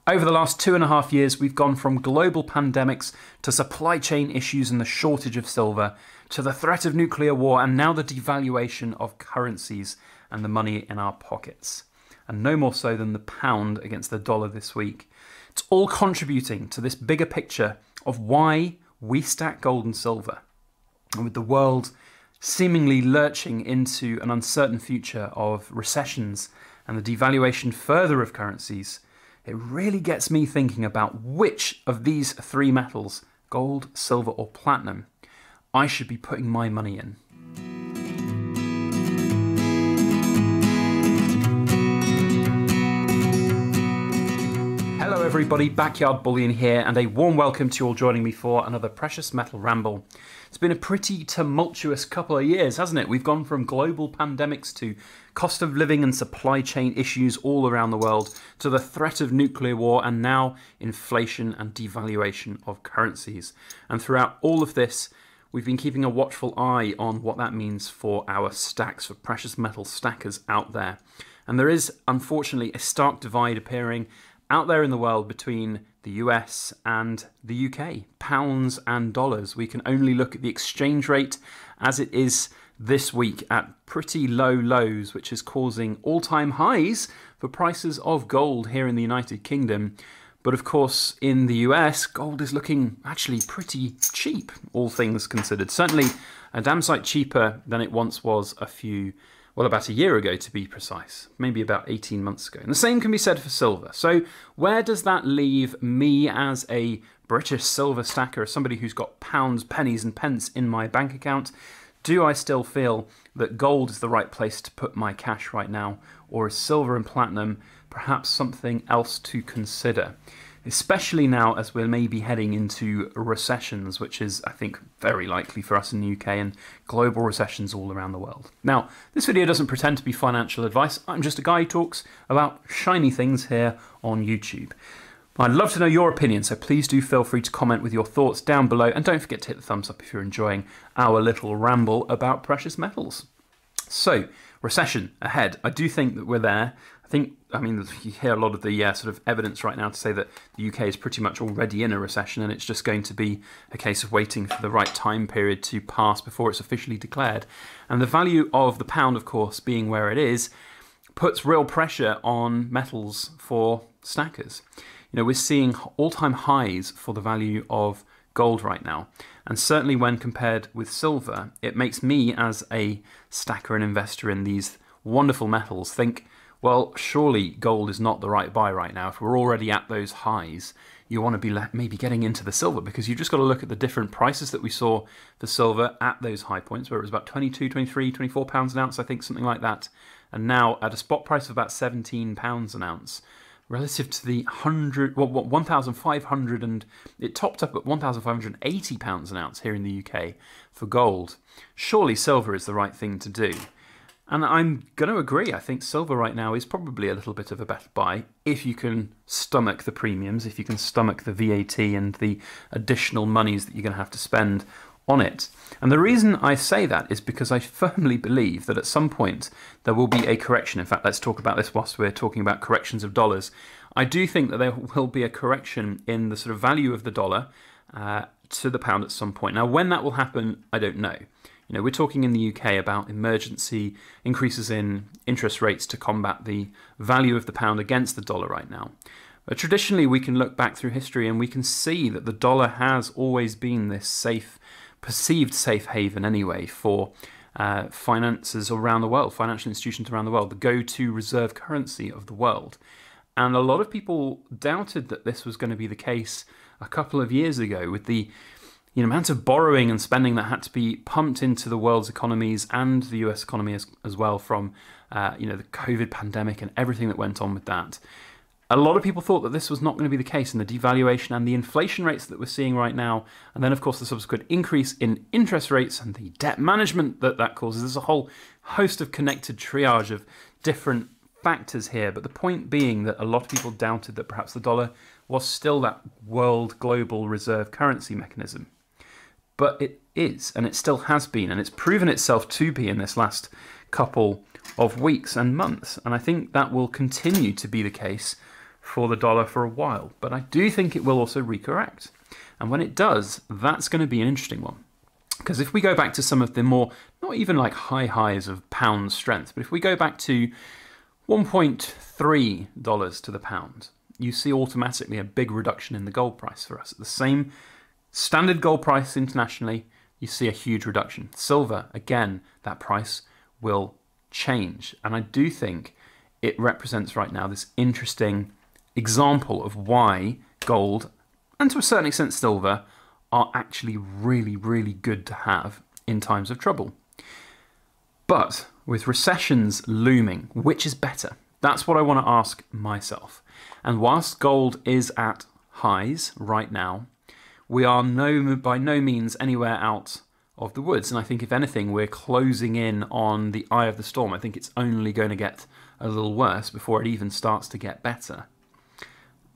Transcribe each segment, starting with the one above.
Over the last 2.5 years, we've gone from global pandemics to supply chain issues and the shortage of silver, to the threat of nuclear war, and now the devaluation of currencies and the money in our pockets. And no more so than the pound against the dollar this week. It's all contributing to this bigger picture of why we stack gold and silver. And with the world seemingly lurching into an uncertain future of recessions and the devaluation further of currencies, it really gets me thinking about which of these three metals, gold, silver or platinum, I should be putting my money in. Hello everybody, Backyard Bullion here, and a warm welcome to you all joining me for another Precious Metal Ramble. It's been a pretty tumultuous couple of years, hasn't it? We've gone from global pandemics to cost of living and supply chain issues all around the world, to the threat of nuclear war, and now inflation and devaluation of currencies. And throughout all of this, we've been keeping a watchful eye on what that means for our stacks, for precious metal stackers out there. And there is, unfortunately, a stark divide appearing out there in the world between the US and the UK, pounds and dollars. We can only look at the exchange rate as it is this week at pretty low lows, which is causing all-time highs for prices of gold here in the United Kingdom. But of course, in the US, gold is looking actually pretty cheap, all things considered. Certainly a damn sight cheaper than it once was about a year ago to be precise, maybe about 18 months ago. And the same can be said for silver. So where does that leave me as a British silver stacker, as somebody who's got pounds, pennies and pence in my bank account? Do I still feel that gold is the right place to put my cash right now? Or is silver and platinum perhaps something else to consider? Especially now as we're maybe heading into recessions, which is, I think, very likely for us in the UK, and global recessions all around the world. Now, this video doesn't pretend to be financial advice. I'm just a guy who talks about shiny things here on YouTube. I'd love to know your opinion, so please do feel free to comment with your thoughts down below, and don't forget to hit the thumbs up if you're enjoying our little ramble about precious metals. So, recession ahead. I do think that we're there. I mean, you hear a lot of the sort of evidence right now to say that the UK is pretty much already in a recession, and it's just going to be a case of waiting for the right time period to pass before it's officially declared. And the value of the pound, of course, being where it is, puts real pressure on metals for stackers. You know, we're seeing all-time highs for the value of gold right now. And certainly when compared with silver, it makes me as a stacker and investor in these wonderful metals think, well, surely gold is not the right buy right now. If we're already at those highs, you want to be maybe getting into the silver, because you've just got to look at the different prices that we saw for silver at those high points, where it was about 22, 23, 24 pounds an ounce, I think, something like that. And now at a spot price of about 17 pounds an ounce, relative to the 1,500, and it topped up at 1,580 pounds an ounce here in the UK for gold. Surely silver is the right thing to do. And I'm going to agree. I think silver right now is probably a little bit of a better buy if you can stomach the premiums, if you can stomach the VAT and the additional monies that you're going to have to spend on it. And the reason I say that is because I firmly believe that at some point there will be a correction. In fact, let's talk about this whilst we're talking about corrections of dollars. I do think that there will be a correction in the sort of value of the dollar to the pound at some point. Now, when that will happen, I don't know. You know, we're talking in the UK about emergency increases in interest rates to combat the value of the pound against the dollar right now. But traditionally, we can look back through history and we can see that the dollar has always been this safe, perceived safe haven anyway for finances around the world, financial institutions around the world, the go-to reserve currency of the world. And a lot of people doubted that this was going to be the case a couple of years ago with the amount of borrowing and spending that had to be pumped into the world's economies and the US economy as well from the COVID pandemic and everything that went on with that. A lot of people thought that this was not going to be the case, and the devaluation and the inflation rates that we're seeing right now, and then of course the subsequent increase in interest rates and the debt management that causes. There's a whole host of connected triage of different factors here, but the point being that a lot of people doubted that perhaps the dollar was still that world global reserve currency mechanism. But it is, and it still has been, and it's proven itself to be in this last couple of weeks and months. And I think that will continue to be the case for the dollar for a while, but I do think it will also recorrect. And when it does, that's going to be an interesting one. Because if we go back to some of the more, not even like high highs of pound strength, but if we go back to $1.3 to the pound, you see automatically a big reduction in the gold price for us. At the same standard gold price internationally, you see a huge reduction. Silver, again, that price will change. And I do think it represents right now this interesting example of why gold, and to a certain extent silver, are actually really, really good to have in times of trouble. But with recessions looming, which is better? That's what I want to ask myself. And whilst gold is at highs right now, we are by no means anywhere out of the woods. And I think if anything, we're closing in on the eye of the storm. I think it's only going to get a little worse before it even starts to get better.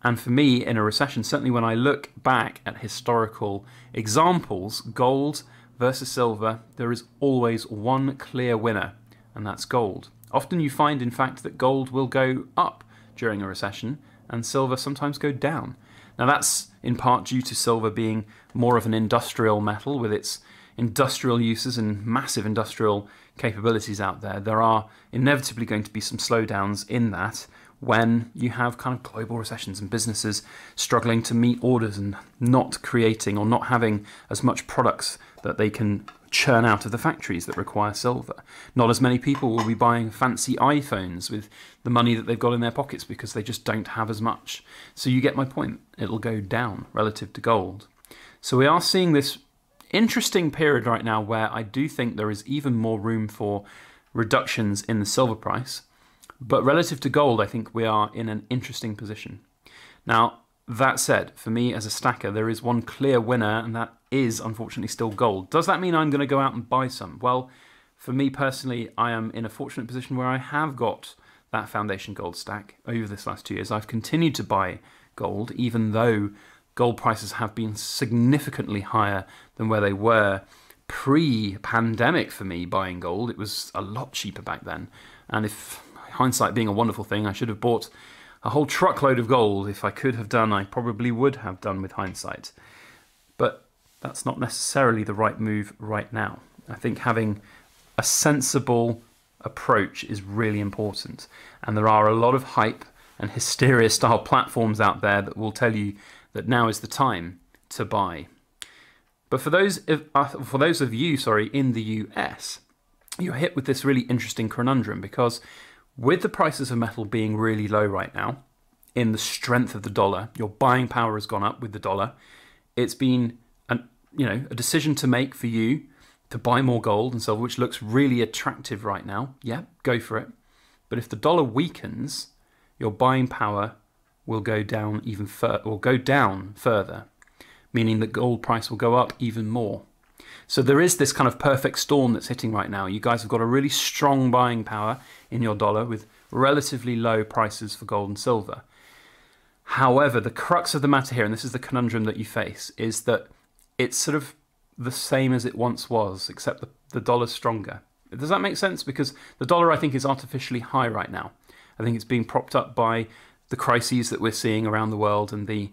And for me, in a recession, certainly when I look back at historical examples, gold versus silver, there is always one clear winner, and that's gold. Often you find, in fact, that gold will go up during a recession and silver sometimes go down. Now that's in part due to silver being more of an industrial metal with its industrial uses and massive industrial capabilities out there. There are inevitably going to be some slowdowns in that when you have kind of global recessions and businesses struggling to meet orders and not creating or not having as much products that they can churn out of the factories that require silver. Not as many people will be buying fancy iPhones with the money that they've got in their pockets because they just don't have as much. So you get my point. It'll go down relative to gold. So we are seeing this interesting period right now where I do think there is even more room for reductions in the silver price. But relative to gold, I think we are in an interesting position. Now, that said, for me as a stacker, there is one clear winner, and that is unfortunately still gold. Does that mean I'm going to go out and buy some? Well, for me personally, I am in a fortunate position where I have got that foundation gold stack over this last 2 years. I've continued to buy gold, even though gold prices have been significantly higher than where they were pre-pandemic for me buying gold. It was a lot cheaper back then. And if hindsight being a wonderful thing, I should have bought a whole truckload of gold. If I could have done, I probably would have done with hindsight. But that's not necessarily the right move right now. I think having a sensible approach is really important. And there are a lot of hype and hysteria style platforms out there that will tell you that now is the time to buy. But for those of you in the US, you're hit with this really interesting conundrum because with the prices of metal being really low right now, in the strength of the dollar, your buying power has gone up with the dollar. It's been a decision to make for you to buy more gold and silver, which looks really attractive right now. Yeah, go for it. But if the dollar weakens, your buying power will go down further, meaning that gold price will go up even more. So there is this kind of perfect storm that's hitting right now. You guys have got a really strong buying power in your dollar with relatively low prices for gold and silver. However, the crux of the matter here, and this is the conundrum that you face, is that it's sort of the same as it once was, except the dollar's stronger. Does that make sense? Because the dollar, I think, is artificially high right now. I think it's being propped up by the crises that we're seeing around the world and the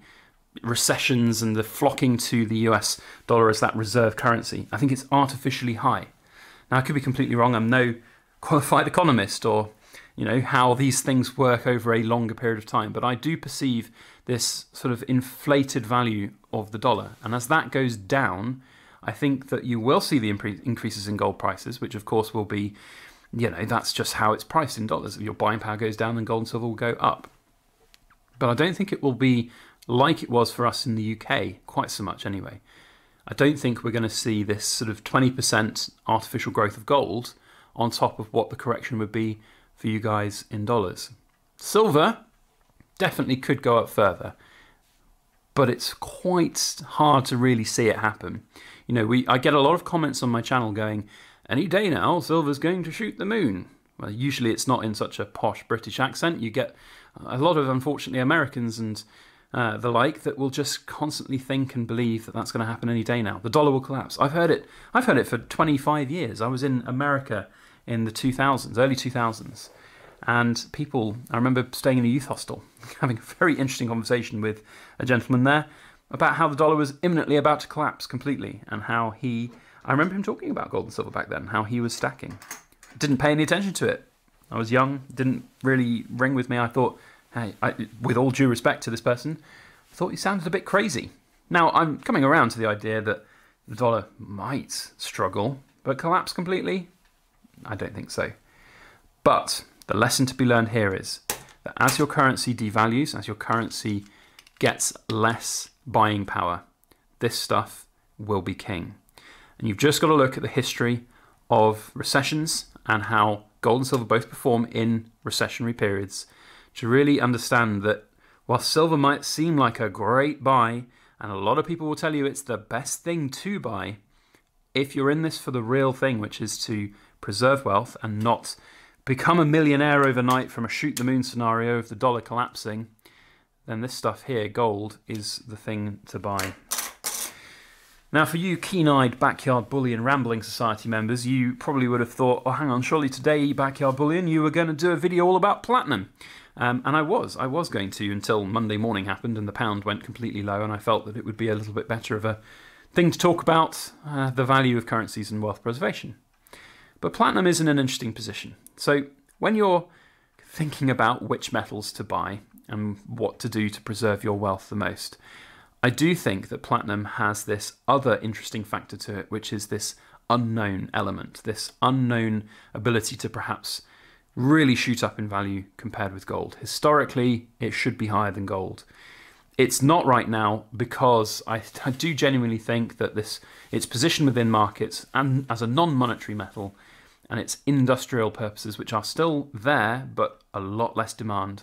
recessions and the flocking to the US dollar as that reserve currency. I think it's artificially high. Now, I could be completely wrong. I'm no qualified economist or how these things work over a longer period of time, but I do perceive this sort of inflated value of the dollar. And as that goes down, I think that you will see the increases in gold prices, which of course will be, that's just how it's priced in dollars. If your buying power goes down, then gold and silver will go up. But I don't think it will be like it was for us in the UK, quite so much anyway. I don't think we're going to see this sort of 20% artificial growth of gold on top of what the correction would be for you guys in dollars. Silver definitely could go up further, but it's quite hard to really see it happen. I get a lot of comments on my channel going, any day now, silver's going to shoot the moon. Well, usually it's not in such a posh British accent. You get a lot of, unfortunately, Americans and the like that will just constantly think and believe that that's going to happen any day now. The dollar will collapse. I've heard it for 25 years. I was in America in the 2000s, early 2000s, And people, I remember staying in a youth hostel, having a very interesting conversation with a gentleman there about how the dollar was imminently about to collapse completely, and how I remember him talking about gold and silver back then, how he was stacking. Didn't pay any attention to it. I was young, didn't really ring with me. I thought, hey, with all due respect to this person, I thought he sounded a bit crazy. Now, I'm coming around to the idea that the dollar might struggle, but collapse completely? I don't think so. But the lesson to be learned here is that as your currency devalues, as your currency gets less buying power, this stuff will be king. And you've just got to look at the history of recessions and how gold and silver both perform in recessionary periods to really understand that while silver might seem like a great buy, and a lot of people will tell you it's the best thing to buy, if you're in this for the real thing, which is to preserve wealth and not become a millionaire overnight from a shoot the moon scenario of the dollar collapsing, then this stuff here, gold, is the thing to buy. Now, for you keen-eyed Backyard Bullion Rambling Society members, you probably would have thought, oh, hang on, surely today, Backyard Bullion, you were going to do a video all about platinum. And I was going to, until Monday morning happened and the pound went completely low, and I felt that it would be a little bit better of a thing to talk about, the value of currencies and wealth preservation. But platinum is in an interesting position. So when you're thinking about which metals to buy and what to do to preserve your wealth the most, I do think that platinum has this other interesting factor to it, which is this unknown element, this unknown ability to perhaps really shoot up in value compared with gold. Historically, it should be higher than gold. It's not right now because I do genuinely think that its position within markets and as a non-monetary metal and its industrial purposes, which are still there but a lot less demand,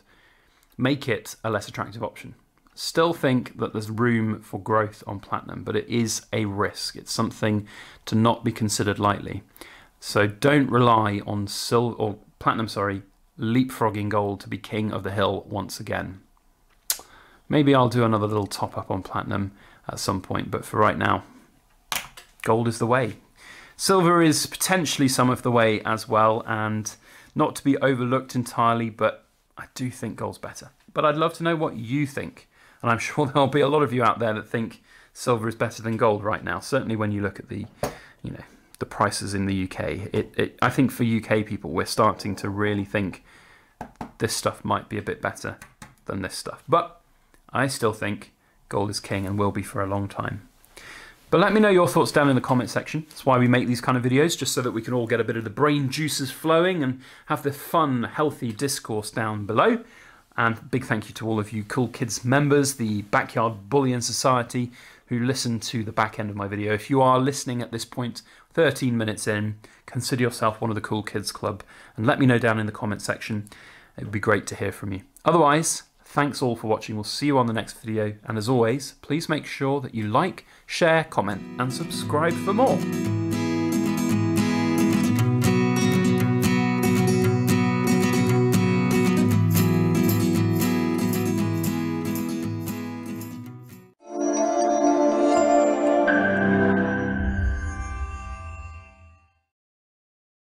make it a less attractive option. Still think that there's room for growth on platinum, but it is a risk. It's something to not be considered lightly. So don't rely on platinum, leapfrogging gold to be king of the hill once again. Maybe I'll do another little top up on platinum at some point, but for right now, gold is the way. Silver is potentially some of the way as well, and not to be overlooked entirely, but I do think gold's better. But I'd love to know what you think. And I'm sure there'll be a lot of you out there that think silver is better than gold right now. Certainly when you look at the prices in the UK. I think for UK people, we're starting to really think this stuff might be a bit better than this stuff. But I still think gold is king and will be for a long time. But let me know your thoughts down in the comment section. That's why we make these kind of videos, just so that we can all get a bit of the brain juices flowing and have the fun, healthy discourse down below. And big thank you to all of you Cool Kids members, the Backyard Bullion Society, who listen to the back end of my video. If you are listening at this point, 13 minutes in, consider yourself one of the Cool Kids Club and let me know down in the comment section. It would be great to hear from you. Otherwise, thanks all for watching. We'll see you on the next video. And as always, please make sure that you like, share, comment, and subscribe for more.